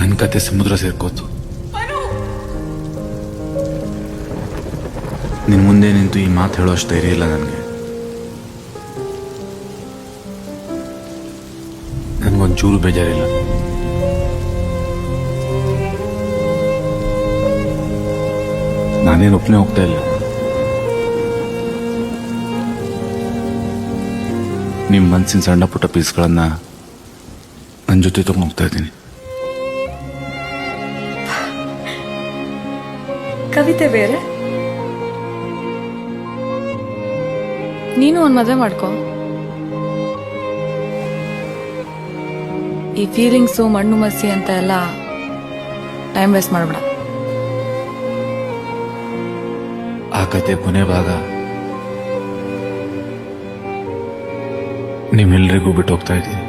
ನನ್ನ ಕತೆ ಸಮುದ್ರ ಸೇರ್ಕೋತು. ನಿನ್ ಮುಂದೆ ನಿಂತು ಈ ಮಾತು ಹೇಳೋ ಅಷ್ಟು ಧೈರ್ಯ ಇಲ್ಲ ನನಗೆ. ನನಗೊಂಚೂರು ಬೇಜಾರಿಲ್ಲ. ನಾನೇನು ಒಪ್ಪನೆ ಹೋಗ್ತಾ ಇಲ್ಲ. ನಿಮ್ಮ ಮನಸ್ಸಿನ ಸಣ್ಣ ಪುಟ್ಟ ಪೀಸ್ಗಳನ್ನ ನನ್ನ ಜೊತೆ ತಗೊಂಡು ಹೋಗ್ತಾ ಇದ್ದೀನಿ. ಕವಿತೆ ಬೇರೆ, ನೀನು ಒಂದ್ ಮದುವೆ ಮಾಡ್ಕೊ. ಈ ಫೀಲಿಂಗ್ಸು ಮಣ್ಣು ಮಸಿ ಅಂತ ಎಲ್ಲ ಟೈಮ್ ವೇಸ್ಟ್ ಮಾಡ್ಬೇಡ. ಆ ಕತೆ ಕೊನೆ ಭಾಗ ನಿಮ್ಮೆಲ್ಲರಿಗೂ ಬಿಟ್ಟು ಹೋಗ್ತಾ ಇದ್ದೀನಿ.